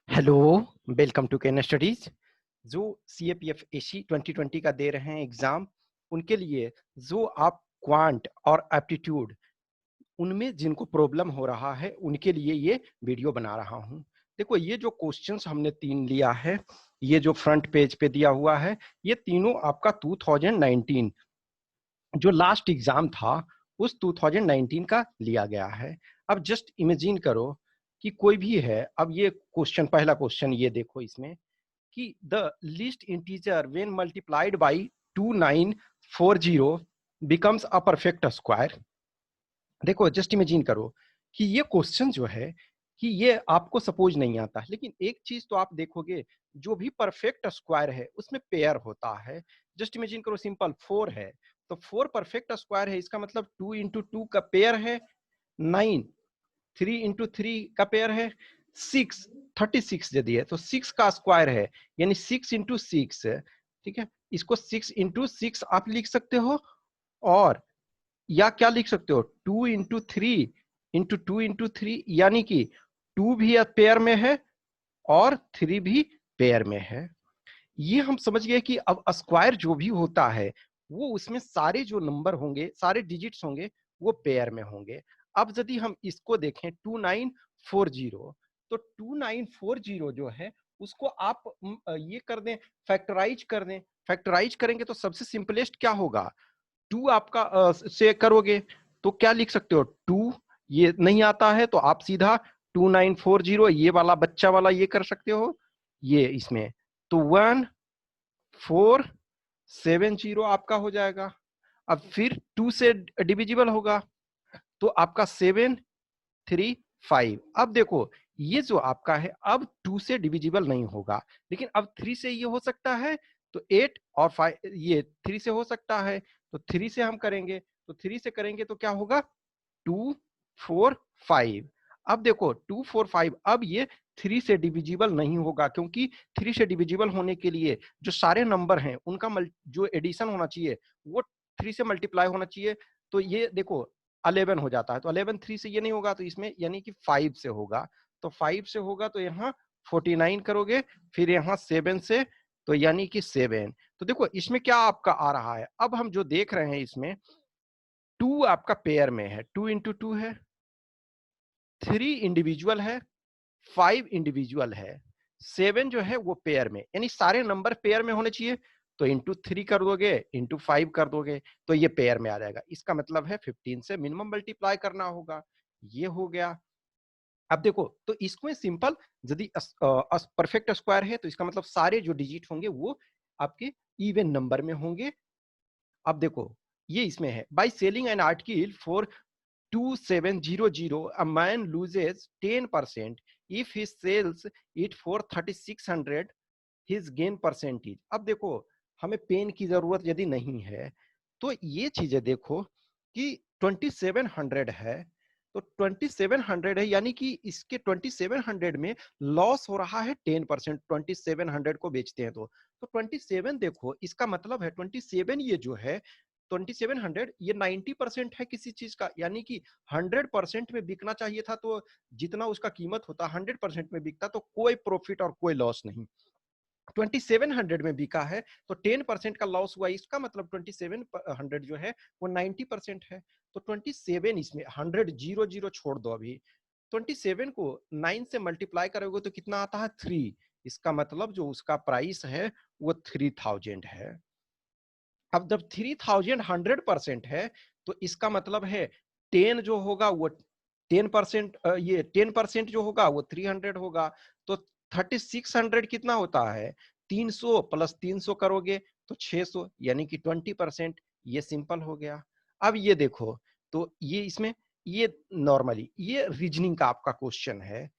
Hello, welcome to Ken studies. जो CAPF AC 2020 का दे रहे हैं एग्जाम, उनके लिए जो आप क्वांट और एप्टीट्यूड उनमें जिनको प्रॉब्लम हो रहा है उनके लिए ये वीडियो बना रहा हूँ। देखो, ये जो क्वेश्चंस हमने 3 लिया है, ये जो फ्रंट पेज पे दिया हुआ है, ये तीनों आपका 2019 जो लास्ट एग्जाम था उस 2019 का लिया गया है। अब जस्ट इमेजिन करो कि कोई भी है। अब ये क्वेश्चन, पहला क्वेश्चन ये देखो इसमें कि the list integer when multiplied by 2940 becomes a perfect square. देखो, जस्ट इमेजिन करो कि ये क्वेश्चन जो है कि ये आपको सपोज नहीं आता है, लेकिन एक चीज तो आप देखोगे, जो भी परफेक्ट स्क्वायर है उसमें पेयर होता है। जस्ट इमेजिन करो, सिंपल 4 है तो 4 परफेक्ट स्क्वायर है, इसका मतलब 2 इंटू 2 का पेयर है 9, 3 इंटू 3 का पेयर है 6, 36 यदि है तो 6 का स्क्वायर है, यानी 6 इंटू 6। ठीक है, इसको 6 इंटू 6 आप लिख सकते हो, और या क्या लिख सकते हो, 2 इंटू 3 इंटू 2 इंटू 3, यानी कि 2 भी पेयर में है और 3 भी पेयर में है। ये हम समझ गए कि अब स्क्वायर जो भी होता है वो उसमें सारे जो नंबर होंगे, सारे डिजिट्स होंगे, वो पेयर में होंगे। अब यदि हम इसको देखें 2940, तो 2940 जो है उसको आप ये कर दें, फैक्टराइज कर दें। फैक्टराइज करेंगे तो सबसे सिंपलेस्ट क्या होगा, 2 आपका से करोगे तो क्या लिख सकते हो, 2। ये नहीं आता है तो आप सीधा 2940 ये वाला बच्चा वाला ये कर सकते हो, ये इसमें तो 1470 आपका हो जाएगा। अब फिर 2 से डिविजिबल होगा तो आपका 735। अब देखो, ये जो आपका है अब 2 से डिविजिबल नहीं होगा, लेकिन अब 3 से ये हो सकता है, तो 8 और 5 ये 3 से हो सकता है, तो 3 से हम करेंगे, तो 3 से करेंगे तो क्या होगा, 2 4 5। अब देखो 2 4 5, अब ये 3 से डिविजिबल नहीं होगा, क्योंकि 3 से डिविजिबल होने के लिए जो सारे नंबर हैं उनका जो एडिशन होना चाहिए वो 3 से मल्टीप्लाई होना चाहिए। तो ये देखो 11 हो जाता है, तो 11 3 से ये नहीं होगा, तो इसमें यानी कि 5 से होगा। तो 5 से होगा तो यहाँ 49 करोगे, फिर यहाँ 7 से, तो यानी कि 7। तो देखो इसमें क्या आपका आ रहा है, अब हम जो देख रहे हैं इसमें 2 आपका पेयर में है, 2 इंटू 2 है, 3 इंडिविजुअल है, 5 इंडिविजुअल है, 7 जो है वो पेयर में, यानी सारे नंबर पेयर में होने चाहिए। तो इंटू 3 कर दोगे, इंटू 5 कर दोगे, तो ये पेयर में आ जाएगा। इसका मतलब है 15 से मिनिमम मल्टीप्लाई करना होगा। ये हो गया। अब देखो, तो इसमें सिंपल, यदि परफेक्ट स्क्वायर है तो इसका मतलब सारे जो डिजिट होंगे वो आपके इवन नंबर में होंगे। अब देखो, ये इसमें है, by selling an article for 2700 a man loses 10% if he sells it for 3600, his gain percentage। अब देखो, हमें पेन की जरूरत यदि नहीं है तो ये चीजें देखो कि 2700 है, तो 2700 है, यानी कि इसके 2700 में लॉस हो रहा है 10%, 2700 को बेचते हैं तो 27 देखो, इसका मतलब है 27 ये जो है 2700 ये 90% है किसी चीज का, यानी कि 100% में बिकना चाहिए था, तो जितना उसका कीमत होता 100% में बिकता तो कोई प्रॉफिट और कोई लॉस नहीं। 2700 में बिका है तो 10% का लॉस हुआ, इसका मतलब 2700 जो है वो 90% है। तो 27 इसमें 100 जीरो जीरो छोड़ दो, अभी 27 को 9 से मल्टीप्लाई करोगे तो कितना आता है, 3। इसका मतलब जो उसका प्राइस है वो 3000 है। अब जब 3000 100% है तो इसका मतलब है 10 जो होगा वो 10%, ये 10% जो होगा वो 300 होगा। तो 3600 कितना होता है, 300 प्लस 300 करोगे तो 600, यानी कि 20%। ये सिंपल हो गया। अब ये देखो, तो ये इसमें, ये नॉर्मली ये रीजनिंग का आपका क्वेश्चन है।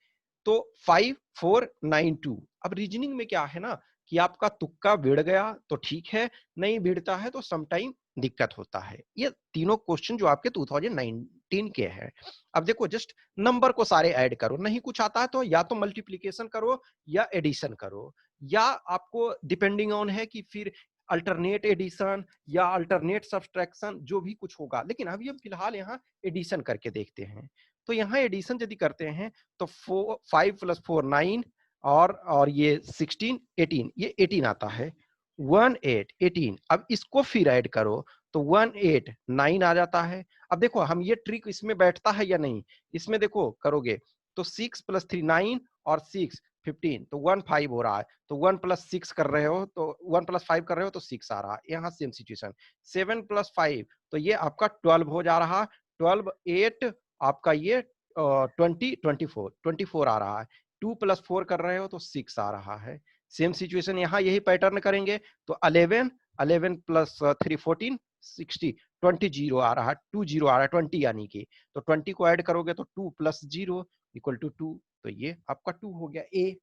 तो 5492, अब रीजनिंग में क्या है ना कि आपका तुक्का भिड़ गया तो ठीक है, नहीं भिड़ता है तो समटाइम दिक्कत होता है। ये तीनों क्वेश्चन जो आपके 2019 के हैं। अब देखो, जस्ट नंबर को सारे ऐड करो, नहीं कुछ आता है तो या तो मल्टीप्लीकेशन करो या एडिशन करो, या आपको डिपेंडिंग ऑन है कि फिर अल्टरनेट एडिशन या अल्टरनेट सब्सट्रैक्शन जो भी कुछ होगा, लेकिन अभी हम फिलहाल यहाँ एडिशन करके देखते हैं। तो यहाँ एडिशन यदि करते हैं तो 5 + 4 9, और ये 16 18 ये 18 आता है 1 8 18। अब इसको फिर ऐड करो तो 1 8 9 आ जाता है। अब देखो हम ये ट्रिक इसमें बैठता है या नहीं, इसमें देखो करोगे तो 6 + 3 9 और 6 15 तो 1 5 हो रहा है, तो 1 + 6 कर रहे हो तो 1 + 5 कर रहे हो तो 6 आ रहा है। यहाँ सेम सिचुएशन 7 + 5 तो ये आपका 12 हो जा रहा, 12 8 आपका ये 20 24 24 आ रहा है। 2 + 4 कर रहे हो तो 6 आ रहा है। सेम सिचुएशन यहाँ यही पैटर्न करेंगे तो 11 11 + 3 14 60 20 0 आ रहा है, 2 0 आ रहा है 20 यानी कि, तो 20 को ऐड करोगे तो 2 + 0 = 2, तो ये आपका 2 हो गया ए।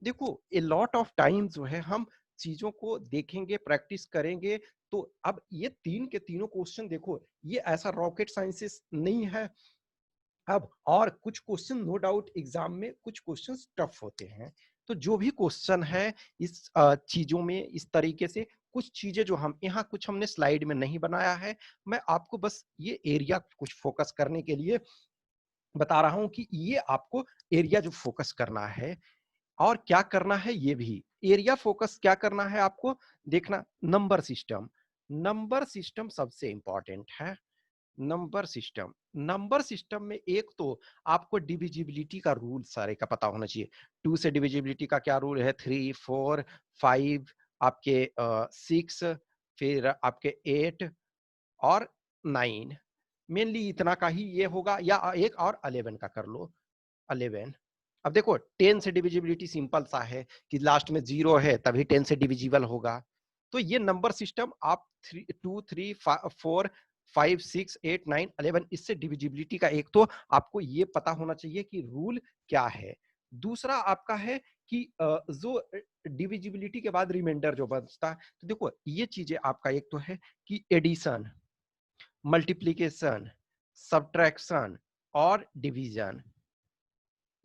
देखो ए लॉट ऑफ टाइम जो है हम चीजों को देखेंगे, प्रैक्टिस करेंगे, तो अब ये तीन के तीनों क्वेश्चन देखो ये ऐसा रॉकेट साइंसेस नहीं है। अब और कुछ क्वेश्चन नो डाउट एग्जाम में कुछ क्वेश्चन टफ होते हैं, तो जो भी क्वेश्चन है इस चीजों में इस तरीके से कुछ चीजें जो हम यहाँ कुछ हमने स्लाइड में नहीं बनाया है, मैं आपको बस ये एरिया कुछ फोकस करने के लिए बता रहा हूं कि ये आपको एरिया जो फोकस करना है और क्या करना है ये भी एरिया फोकस क्या करना है आपको देखना। नंबर सिस्टम सबसे इंपॉर्टेंट है। नंबर सिस्टम में एक तो आपको डिविजिबिलिटी का रूल सारे का पता होना चाहिए। 2 से डिविजिबिलिटी का क्या रूल है, 3 4 5 आपके 6 फिर आपके 8 और 9, मेनली इतना का ही ये होगा, या एक और 11 का कर लो 11। अब देखो 10 से डिविजिबिलिटी सिंपल सा है कि लास्ट में 0 है तभी 10 से डिविजिबल होगा। तो ये नंबर सिस्टम आप 2 3 4 5 6 8 9 11 इससे डिविजिबिलिटी का एक तो आपको ये पता होना चाहिए कि रूल क्या है। दूसरा आपका है कि जो डिविजिबिलिटी के बाद रिमाइंडर जो बचता है, तो देखो ये चीजें आपका एक तो है कि एडिशन, मल्टीप्लिकेशन, सब्ट्रैक्शन और डिवीजन,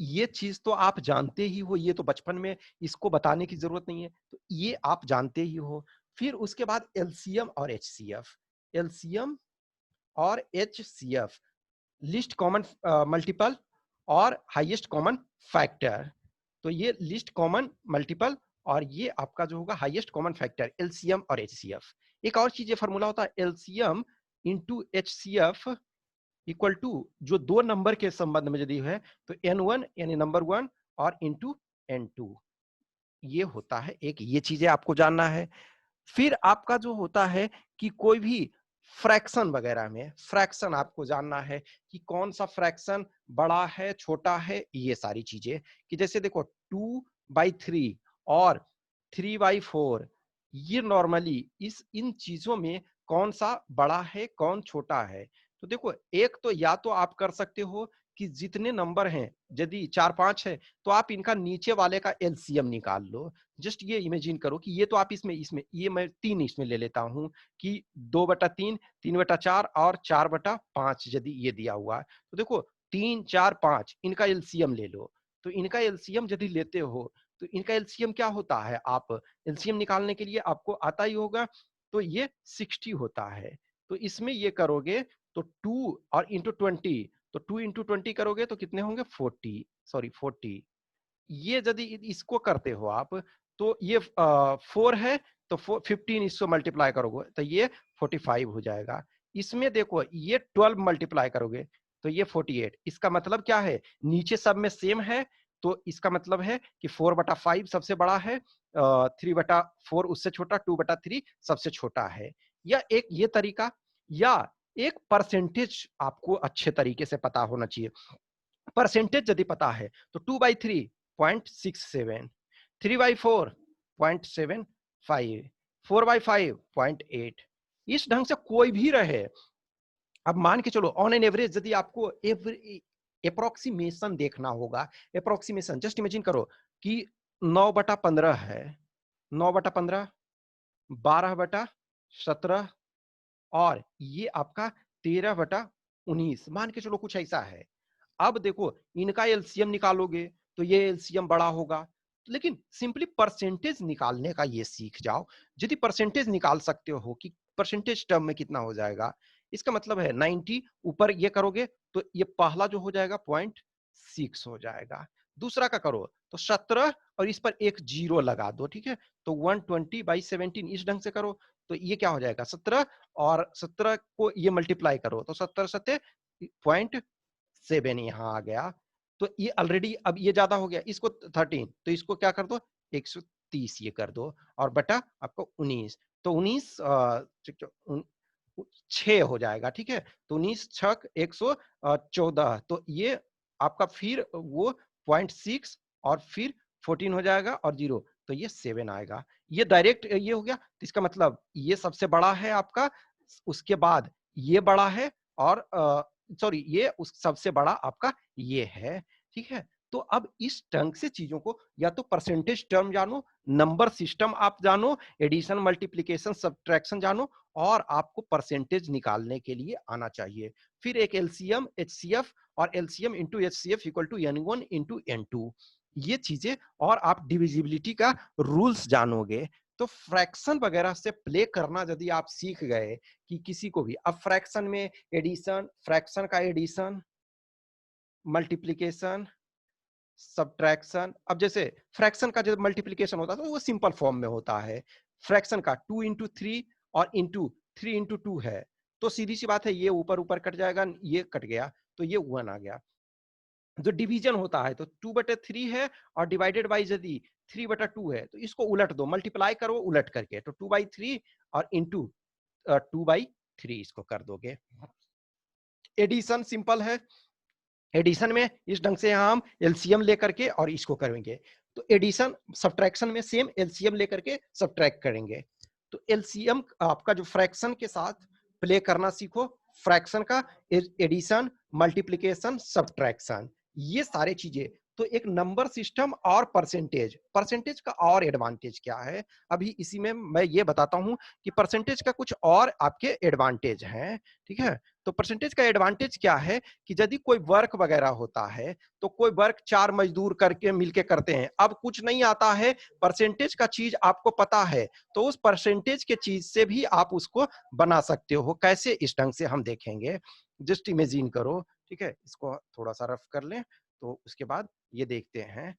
ये चीज तो आप जानते ही हो, ये तो बचपन में इसको बताने की जरूरत नहीं है, तो ये आप जानते ही हो। फिर उसके बाद एलसीएम और एचसीएफ, एलसीएम और एचसीएफ, लिस्ट कॉमन मल्टीपल और हाईएस्ट कॉमन फैक्टर। तो ये लिस्ट कॉमन मल्टीपल और ये आपका जो होगा हाईएस्ट कॉमन फैक्टर, एलसीएम और एचसीएफ। एक और चीज ये फॉर्मूला होता है LCM into HCF equal to, जो दो नंबर के संबंध में यदि है तो n1 यानी नंबर 1 और इंटू n2, ये होता है एक, ये चीजें आपको जानना है। फिर आपका जो होता है कि कोई भी फ्रैक्शन वगैरह में फ्रैक्शन आपको जानना है कि कौन सा फ्रैक्शन बड़ा है छोटा है, ये सारी चीजें कि जैसे देखो 2/3 और 3/4, ये नॉर्मली इस इन चीजों में कौन सा बड़ा है कौन छोटा है। तो देखो एक तो या तो आप कर सकते हो कि जितने नंबर हैं यदि 4 5 है तो आप इनका नीचे वाले का एलसीएम निकाल लो। जस्ट ये इमेजिन करो कि ये तो आप इसमें इसमें ये मैं 3 इसमें ले लेता हूं कि 2/3 3/4 और 4/5 यदि ये दिया हुआ है, तो देखो 3 4 5 इनका एलसीएम ले लो। तो इनका एलसीएम यदि लेते हो तो इनका एलसीएम क्या होता है, आप एलसीएम निकालने के लिए आपको आता ही होगा, तो ये 60 होता है। तो इसमें ये करोगे तो 2 और इंटू 20, तो 2 इंटू 20 करोगे तो कितने होंगे 40, सॉरी 40। ये यदि इसको करते हो आप तो ये 4 है तो 15 इसको मल्टीप्लाई करोगे तो ये 45 हो जाएगा। इसमें देखो ये 12 मल्टीप्लाई करोगे तो ये 48। इसका मतलब क्या है, नीचे सब में सेम है, तो इसका मतलब है कि 4/5 सबसे बड़ा है, 3/4 उससे छोटा, 2/3 सबसे छोटा है। या एक ये तरीका, या एक परसेंटेज आपको अच्छे तरीके से पता होना चाहिए। परसेंटेज यदि पता है तो 2/3 0.67, 3/4 0.75, 4/5 0.8, इस ढंग से कोई भी रहे। अब मान के चलो ऑन एन एवरेज यदि आपको अप्रोक्सीमेशन देखना होगा, अप्रोक्सीमेशन जस्ट इमेजिन करो कि 9/15 है, 9/15, 12/17 और ये आपका 13/19, मान के चलो कुछ ऐसा है। अब देखो इनका एलसीएम निकालोगे तो ये एलसीएम बड़ा होगा, लेकिन सिंपली परसेंटेज निकालने का ये सीख जाओ। यदि परसेंटेज निकाल सकते हो कि परसेंटेज टर्म में कितना हो जाएगा, इसका मतलब है 90 ऊपर ये करोगे तो ये पहला जो हो जाएगा 0.6 हो जाएगा। दूसरा का करो तो 17 और इस पर एक जीरो लगा दो, ठीक है। तो 120/17 इस ढंग से करो, तो ये क्या हो जाएगा 17 और 17 को ये मल्टीप्लाई करो, तो 17 सत्ते 0.7 यहाँ आ गया। तो ये ऑलरेडी अब ये ज्यादा हो गया, इसको 13, तो इसको क्या कर दो 130 ये कर दो, और बटा आपको 19, तो 19 6 हो जाएगा, ठीक है। तो 19 छक 114, तो ये आपका फिर वो 0.6 और फिर 14 हो जाएगा और 0, तो ये 7 आएगा। ये डायरेक्ट ये हो गया, तो इसका मतलब ये सबसे बड़ा है आपका, उसके बाद ये बड़ा है, और सॉरी ये उस सबसे बड़ा आपका ये है, ठीक है। तो अब इस ढंग से चीजों को या तो परसेंटेज टर्म जानो, नंबर सिस्टम आप जानो, एडिशन मल्टीप्लिकेशन सब्ट्रैक्शन जानो, और आपको परसेंटेज निकालने के लिए आना चाहिए। फिर एक एलसीएम एचसीएफ और LCM into HCF equal to n1 into n2, ये चीजें, और आप डिविजिबिलिटी का रूल्स जानोगे, तो फ्रैक्शन वगैरह से प्ले करना यदि आप सीख गए कि किसी को भी, अब फ्रैक्शन में एडिशन, फ्रैक्शन का एडिशन, मल्टीप्लिकेशन, सब्ट्रैक्शन, अब जैसे फ्रैक्शन का जब मल्टीप्लिकेशन होता है तो वो सिंपल फॉर्म में होता है, फ्रैक्शन का 2 इंटू 3 और इंटू 3 इंटू 2 है, तो सीधी सी बात है ये ऊपर ऊपर कट जाएगा, ये कट गया, तो ये 1 आ गया। जो डिवीजन होता है तो 2/3 है, और डिवाइडेड बाई यदि 3/2 है, तो इसको उलट दो, मल्टीप्लाई करो उलट करके, तो 2/3 और इंटू 2/3 इसको कर दोगे। एडिशन सिंपल है, एडिशन में इस ढंग से हम एलसीएम लेकर के और इसको करेंगे, तो एडिशन सब्ट्रैक्शन में सेम एलसीएम लेकर के सब्ट्रैक्ट करेंगे। तो एलसीएम आपका जो फ्रैक्शन के साथ प्ले करना सीखो, फ्रैक्शन का एडिशन, मल्टीप्लिकेशन, सब्ट्रैक्शन, ये सारे चीजें। तो एक नंबर सिस्टम और परसेंटेज, परसेंटेज का और एडवांटेज क्या है, अभी इसी में मैं ये बताता हूं कि परसेंटेज का कुछ और आपके एडवांटेज हैं, ठीक है। तो परसेंटेज का एडवांटेज क्या है कि यदि कोई वर्क वगैरह होता है, तो कोई वर्क 4 मजदूर करके मिलके करते हैं, अब कुछ नहीं आता है, परसेंटेज का चीज आपको पता है, तो उस परसेंटेज के चीज से भी आप उसको बना सकते हो। कैसे, इस ढंग से हम देखेंगे। जस्ट इमेजिन करो, ठीक है, इसको थोड़ा सा रफ कर लें, तो उसके बाद ये देखते हैं।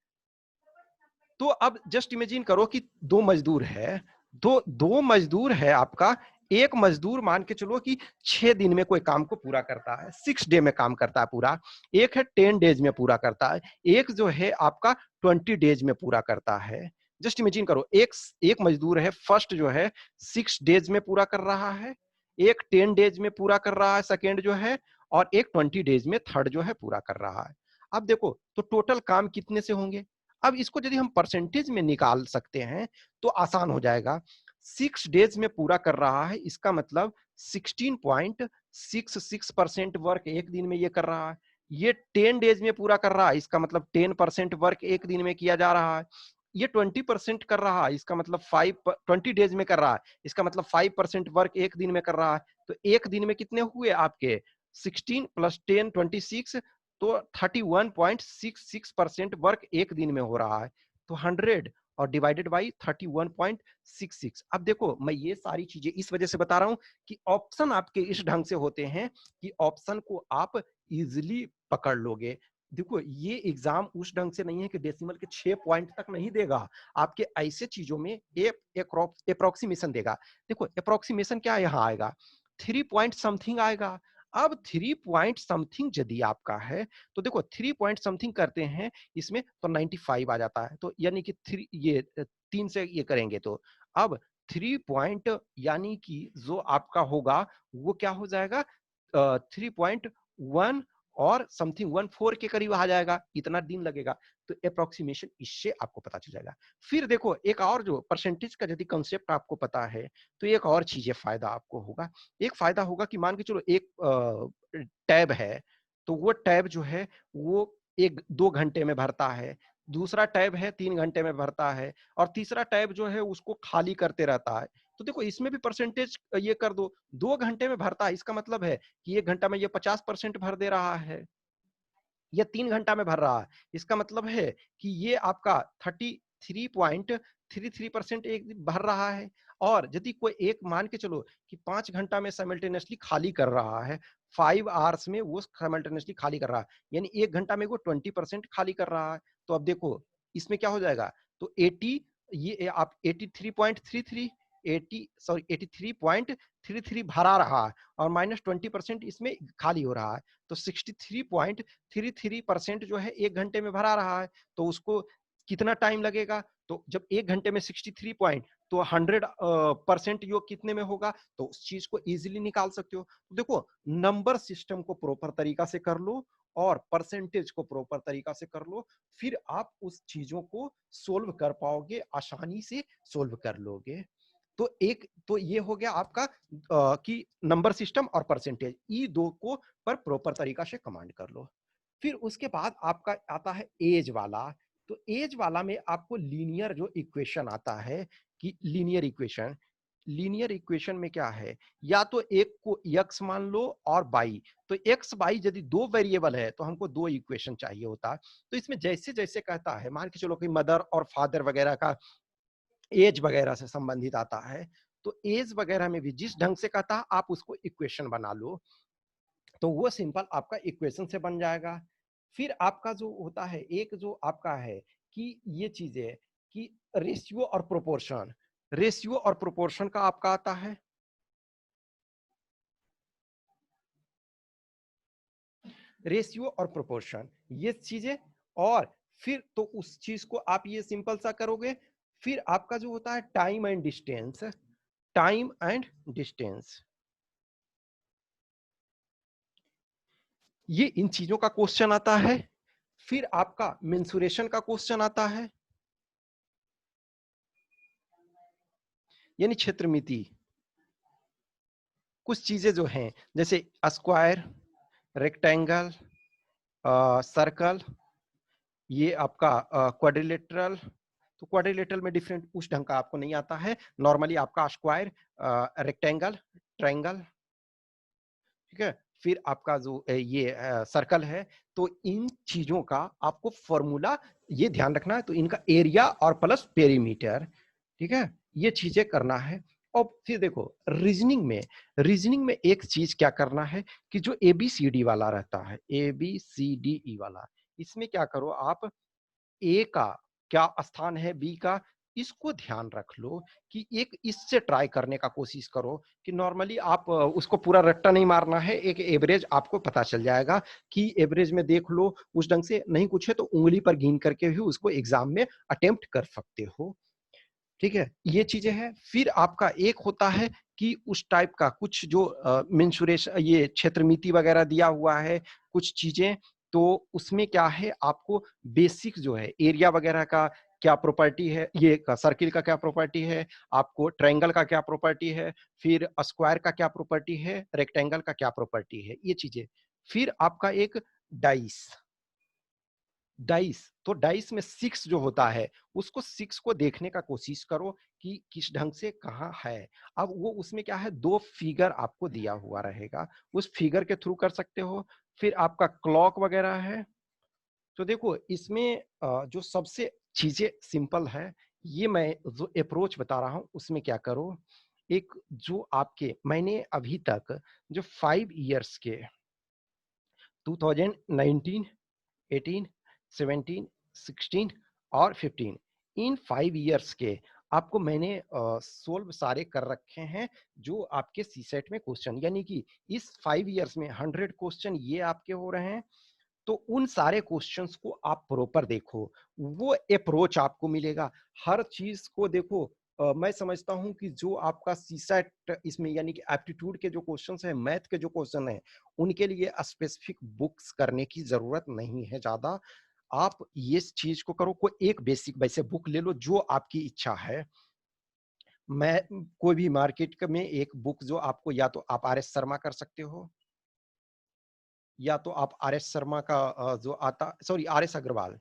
तो अब जस्ट इमेजिन करो कि दो मजदूर है, दो मजदूर है आपका, एक मजदूर मान के चलो कि 6 दिन में कोई काम को पूरा करता है, 6 डे में काम करता है पूरा, एक है 10 डेज में पूरा करता है, एक जो है आपका 20 डेज में पूरा करता है। जस्ट इमेजिन करो, एक मजदूर है, फर्स्ट जो है 6 डेज में पूरा कर रहा है, एक 10 डेज में पूरा कर रहा है सेकेंड जो है, और एक 20 डेज में थर्ड जो है पूरा कर रहा है। अब देखो तो टोटल काम कितने से होंगे, अब इसको यदि हम परसेंटेज में निकाल सकते हैं तो आसान हो जाएगा। 6 डेज में पूरा कर रहा है, इसका मतलब 16.66% वर्क एक दिन में ये कर रहा है। ये 10 डेज में पूरा कर रहा है, इसका मतलब 10% वर्क एक दिन में किया जा रहा है। ये 20% कर रहा है, इसका मतलब 20 डेज में कर रहा है, इसका मतलब 5% वर्क एक दिन में कर रहा है। तो एक दिन में कितने हुए आपके 16 + 10 26, तो 31.66% वर्क एक दिन में हो रहा है। तो 100 और डिवाइडेड बाई 31.66। अब देखो मैं ये सारी चीजें इस वजह से बता रहा हूं कि ऑप्शन आपके इस ढंग से होते हैं कि ऑप्शन को आप इजिली पकड़ लोगे। देखो ये एग्जाम उस ढंग से नहीं है कि डेसिमल के 6 पॉइंट तक नहीं देगा, आपके ऐसे चीजों में अप्रोक्सीमेशन देगा। देखो अप्रोक्सीमेशन क्या यहाँ आएगा, 3 पॉइंट समथिंग आएगा। अब 3 पॉइंट समथिंग यदि आपका है, तो देखो 3 पॉइंट समथिंग करते हैं इसमें तो 95 आ जाता है, तो यानी कि 3 ये 3 से ये करेंगे, तो अब 3 पॉइंट यानी कि जो आपका होगा वो क्या हो जाएगा 3.1 और समथिंग 14 के करीब आ जाएगा, इतना दिन लगेगा। तो अप्रोक्सीमेशन इससे आपको पता चल जाएगा। फिर देखो एक और जो परसेंटेज का यदि कंसेप्ट आपको पता है, तो एक और चीजें फायदा आपको होगा। एक फायदा होगा कि मान के चलो एक टैब है, तो वो टैब जो है वो 1-2 घंटे में भरता है, दूसरा टैब है 3 घंटे में भरता है, और तीसरा टैब जो है उसको खाली करते रहता है। तो देखो इसमें भी परसेंटेज ये कर दो, 2 घंटे में भरता है, इसका मतलब है कि 1 घंटा में ये 50% भर दे रहा है, ये 3 घंटा में भर रहा है, इसका मतलब है कि ये आपका 33.33% एक दिन भर रहा है। और यदि कोई एक मान के चलो कि 5 घंटा में साइमल्टेनियसली खाली कर रहा है, 5 आवर्स में वो साइमल्टेनियसली खाली कर रहा है, यानी 1 घंटा में वो 20% खाली कर रहा है। तो अब देखो इसमें क्या हो जाएगा, तो 80 ये आप 83.33 83.33 भरा रहा है और -20% इसमें खाली हो रहा है, तो 63.33% जो है 1 घंटे में भरा रहा है, तो उसको कितना टाइम लगेगा, तो जब 1 घंटे में 63 पॉइंट तो 100% योग कितने में होगा, तो उस चीज को इजीली निकाल सकते हो। तो देखो, नंबर सिस्टम को प्रॉपर तरीका से कर लो और परसेंटेज को प्रॉपर तरीका से कर लो, फिर आप उस चीजों को सोल्व कर पाओगे, आसानी से सोल्व कर लोगे। तो एक तो ये हो गया आपका कि नंबर सिस्टम और परसेंटेज, ई दो को पर प्रॉपर तरीका से कमांड कर लो। फिर उसके बाद आपका आता है एज वाला। तो एज वाला में आपको लीनियर जो इक्वेशन आता है, कि लीनियर इक्वेशन में क्या है, या तो एक को x मान लो और y। तो x y यदि दो वेरिएबल है तो हमको दो इक्वेशन चाहिए होता है। तो इसमें जैसे जैसे कहता है, मान के चलो कि मदर और फादर वगैरह का एज वगैरह से संबंधित आता है, तो एज वगैरह में भी जिस ढंग से कहता है आप उसको इक्वेशन बना लो, तो वो सिंपल आपका इक्वेशन से बन जाएगा। फिर आपका जो होता है, एक जो आपका है कि ये चीजें कि रेशियो और प्रोपोर्शन का आपका आता है, रेशियो और प्रोपोर्शन ये चीजें। और फिर तो उस चीज को आप ये सिंपल सा करोगे। फिर आपका जो होता है टाइम एंड डिस्टेंस, ये इन चीजों का क्वेश्चन आता है। फिर आपका मेंसुरेशन का क्वेश्चन आता है, यानी क्षेत्रमिति। कुछ चीजें जो हैं जैसे स्क्वायर, रेक्टेंगल, सर्कल, ये आपका क्वाड्रिलेटरल। तो क्वाड्रिलेटरल में डिफरेंट उस ढंग का आपको नहीं आता है, नॉर्मली आपका स्क्वायर, रेक्टेंगल, ट्रायंगल, ठीक है। फिर आपका जो ये सर्कल है, तो इन चीजों का आपको फॉर्मूला ये ध्यान रखना है, तो इनका एरिया और प्लस पेरीमीटर, ठीक है, ये चीजें करना है। और फिर देखो रीजनिंग में एक चीज क्या करना है कि जो ABCD वाला रहता है, ABCDE वाला, इसमें क्या करो आप, ए का क्या स्थान है, बी का, इसको ध्यान रख लो कि एक इससे ट्राई करने का कोशिश करो कि नॉर्मली आप उसको पूरा रट्टा नहीं मारना है, एक एवरेज आपको पता चल जाएगा कि एवरेज में देख लो, उस ढंग से नहीं कुछ है तो उंगली पर गिन करके भी उसको एग्जाम में अटेम्प्ट कर सकते हो, ठीक है, ये चीजें हैं। फिर आपका एक होता है कि उस टाइप का कुछ जो मेंसुरेशन, ये क्षेत्रमिति वगैरह दिया हुआ है कुछ चीजें, तो उसमें क्या है आपको बेसिक जो है एरिया वगैरह का क्या प्रॉपर्टी है, ये सर्किल का क्या प्रॉपर्टी है, आपको ट्रायंगल का क्या प्रॉपर्टी है, फिर स्क्वायर का क्या प्रॉपर्टी है, रेक्टेंगल का क्या प्रॉपर्टी है, ये चीजें। फिर आपका एक डाइस, तो डाइस में 6 जो होता है, उसको 6 को देखने का कोशिश करो कि किस ढंग से कहाँ है। अब वो उसमें क्या है, दो फिगर आपको दिया हुआ रहेगा, उस फिगर के थ्रू कर सकते हो। फिर आपका क्लॉक वगैरह है। तो देखो इसमें जो सबसे चीजें सिंपल है, ये मैं जो अप्रोच बता रहा हूँ उसमें क्या करो, एक जो आपके मैंने अभी तक जो 5 इयर्स के 2019, 18, 17, 16 और 15, इन 5 इयर्स के आपको मैंने सोल्व सारे कर रखे हैं, जो आपके सीसेट में क्वेश्चन, यानी कि इस 5 इयर्स में 100 क्वेश्चन ये आपके हो रहे हैं। तो उन सारे क्वेश्चंस को आप प्रॉपर देखो, वो अप्रोच आपको मिलेगा, हर चीज को देखो। मैं समझता हूं कि जो आपका सीसेट इसमें, यानी कि एप्टीट्यूड के जो क्वेश्चंस हैं, मैथ के जो क्वेश्चन हैं, उनके लिए स्पेसिफिक बुक्स करने की जरूरत नहीं है ज्यादा। आप ये चीज को करो, कोई एक बेसिक वैसे बुक ले लो जो आपकी इच्छा है। मैं कोई भी मार्केट में एक बुक जो आपको, या तो आप RS शर्मा कर सकते हो, या तो आप RS शर्मा का जो आता, sorry RS Agarwal,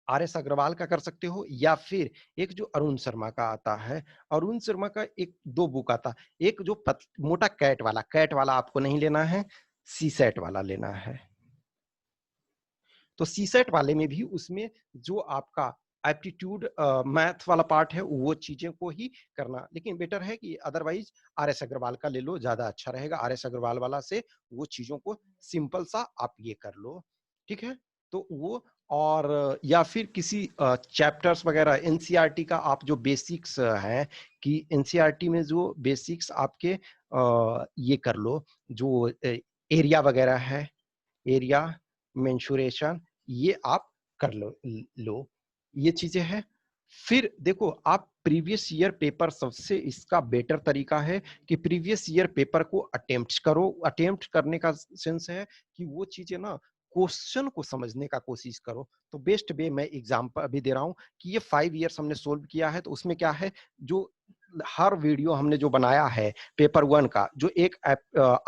RS Agarwal का कर सकते हो, या फिर एक जो अरुण शर्मा का आता है, अरुण शर्मा का एक दो बुक आता, एक जो मोटा कैट वाला आपको नहीं लेना है, सीसेट वाला लेना है। तो सीसेट वाले में भी उसमें जो आपका एप्टीट्यूड मैथ वाला पार्ट है, वो चीजें को ही करना, लेकिन बेटर है कि अदरवाइज RS अग्रवाल का ले लो, ज्यादा अच्छा रहेगा। RS अग्रवाल वाला से वो चीजों को सिंपल सा आप ये कर लो, ठीक है। तो वो और या फिर किसी चैप्टर्स वगैरह एनसीईआरटी का आप जो बेसिक्स हैं कि एनसीईआरटी में जो बेसिक्स आपके ये कर लो, जो एरिया वगैरह है, एरिया मेंसुरेशन, ये आप कर लो ये चीजें हैं। फिर देखो, आप प्रीवियस ईयर पेपर, सबसे इसका बेटर तरीका है कि प्रीवियस ईयर पेपर को अटेम्प्ट करो। अटेम्प्ट करने का सेंस है कि वो चीजें ना, क्वेश्चन को समझने का कोशिश करो। तो बेस्ट वे मैं एग्जांपल अभी दे रहा हूँ कि ये 5 ईयर्स हमने सोल्व किया है, तो उसमें क्या है, जो हर वीडियो हमने जो बनाया है पेपर 1 का, जो एक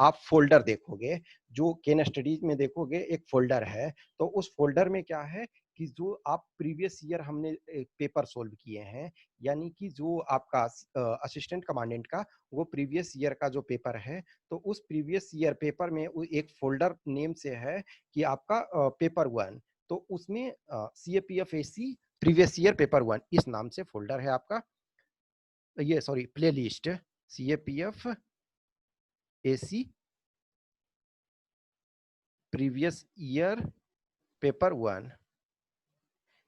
आप फोल्डर देखोगे, जो केन स्टडीज में देखोगे एक फोल्डर है, तो उस फोल्डर में क्या है कि जो आप प्रीवियस ईयर हमने पेपर सोल्व किए हैं, यानी कि जो आपका असिस्टेंट कमांडेंट का वो प्रीवियस ईयर का जो पेपर है, तो उस प्रीवियस ईयर पेपर में वो एक फोल्डर नेम से है कि आपका पेपर 1, तो उसमें CAPF-AC प्रीवियस ईयर पेपर 1 इस नाम से फोल्डर है आपका, ये sorry playlist CAPF-AC previous year paper 1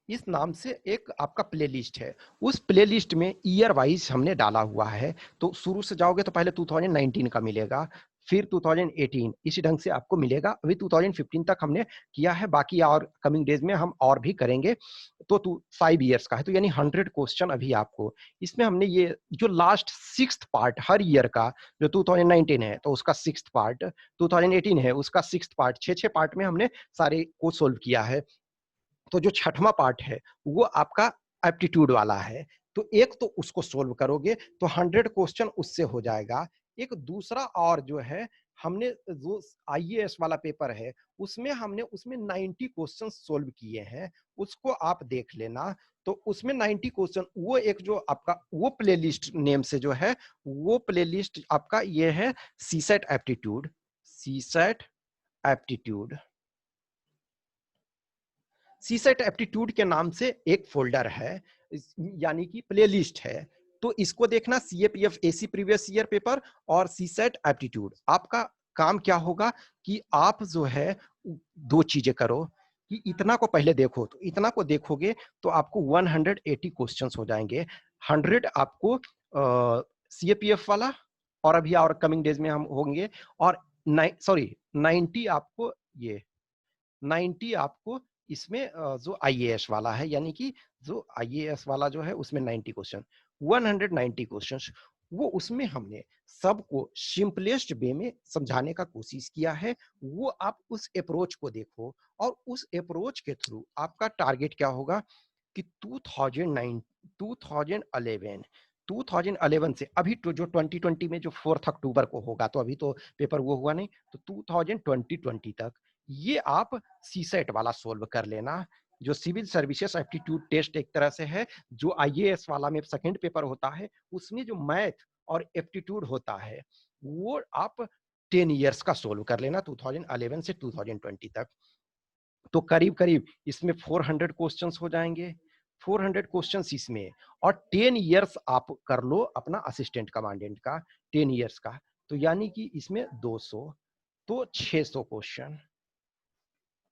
इस नाम से एक आपका प्लेलिस्ट है। उस प्लेलिस्ट में ईयर वाइज हमने डाला हुआ है, तो शुरू से जाओगे तो पहले 2019 का मिलेगा, फिर 2018, इसी ढंग से आपको मिलेगा। अभी 2015 तक हमने किया है, बाकी और कमिंग डेज में हम और भी करेंगे। तो 5 ईयर्स का है, तो यानी 100 क्वेश्चन अभी आपको इसमें हमने ये जो लास्ट 6th पार्ट हर ईयर का, जो 2019 है तो उसका 6th पार्ट, 2018 है उसका 6th पार्ट, 6 पार्ट में हमने सारे को सोल्व किया है। तो जो छठवां पार्ट है वो आपका एप्टीट्यूड वाला है, तो एक तो उसको सोल्व करोगे तो 100 क्वेश्चन उससे हो जाएगा। एक दूसरा और जो है, हमने जो आईएएस वाला पेपर है उसमें 90 क्वेश्चन सोल्व किए हैं, उसको आप देख लेना। तो उसमें 90 क्वेश्चन, वो एक जो आपका वो प्लेलिस्ट नेम से जो है, वो प्लेलिस्ट आपका ये है CSAT aptitude, CSAT aptitude, CSAT aptitude के नाम से एक फोल्डर है, यानी कि प्लेलिस्ट है। तो इसको देखना, CAPF-AC प्रीवियस ईयर पेपर और सीसेट एप्टीट्यूड। आपका काम क्या होगा कि आप जो है दो चीजें करो कि इतना को पहले देखो, तो इतना को देखोगे तो आपको 180 क्वेश्चंस हो जाएंगे। 100 आपको CAPF वाला, और अभी और कमिंग डेज में हम होंगे, और 90 आपको ये 90 आपको इसमें जो आईएएस वाला है, यानी कि जो आईएएस वाला जो है उसमें 90 क्वेश्चन, 190 क्वेश्चंस, वो उसमें हमने सबको सिंपलेस्ट वे में समझाने का कोशिश किया है। वो आप उस अप्रोच को देखो, और उस अप्रोच के थ्रू आपका टारगेट क्या होगा कि 2011 से अभी तो जो 2020 में जो 4 अक्टूबर को होगा, तो अभी तो पेपर वो हुआ नहीं, तो 2020 तक ये आप सीसेट वाला सोल्व कर लेना। जो सिविल सर्विसेज एप्टीट्यूड टेस्ट एक तरह से है, जो आईएएस वाला में सेकंड पेपर होता है, उसमें जो मैथ और एप्टीट्यूड होता है वो आप 10 इयर्स का सोल्व कर लेना, 2011 से 2020 तक। तो करीब करीब इसमें 400 क्वेश्चंस हो जाएंगे, 400 क्वेश्चंस इसमें, और 10 इयर्स आप कर लो अपना असिस्टेंट कमांडेंट का, 10 इयर्स का, तो यानी कि इसमें 200, तो 600 क्वेश्चन,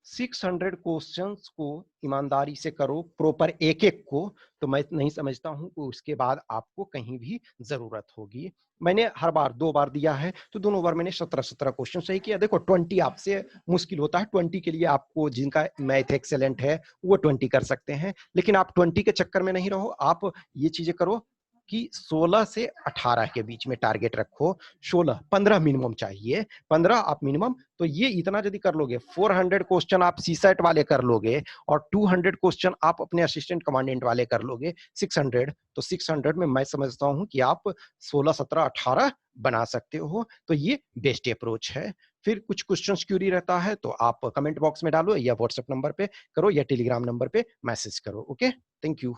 600 क्वेश्चंस को ईमानदारी से करो प्रॉपर एक एक को, तो मैं नहीं समझता हूं कि उसके बाद आपको कहीं भी जरूरत होगी। मैंने हर बार 2 बार दिया है, तो दोनों बार मैंने 17 क्वेश्चन सही किया। देखो 20 आपसे मुश्किल होता है, 20 के लिए आपको जिनका मैथ एक्सेलेंट है वो 20 कर सकते हैं, लेकिन आप 20 के चक्कर में नहीं रहो। आप ये चीजें करो कि 16 से 18 के बीच में टारगेट रखो। 16, 15 मिनिमम चाहिए, 15 आप मिनिमम। तो ये इतना यदि कर लोगे, 400 क्वेश्चन आप सीसेट वाले कर लोगे, और 200 क्वेश्चन आप अपने असिस्टेंट कमांडेंट वाले कर लोगे, 600, तो 600 में मैं समझता हूं कि आप 16, 17, 18 बना सकते हो। तो ये बेस्ट अप्रोच है। फिर कुछ क्वेश्चन क्यूरी रहता है तो आप कमेंट बॉक्स में डालो, या व्हाट्सएप नंबर पे करो, या टेलीग्राम नंबर पे मैसेज करो। Okay, thank you.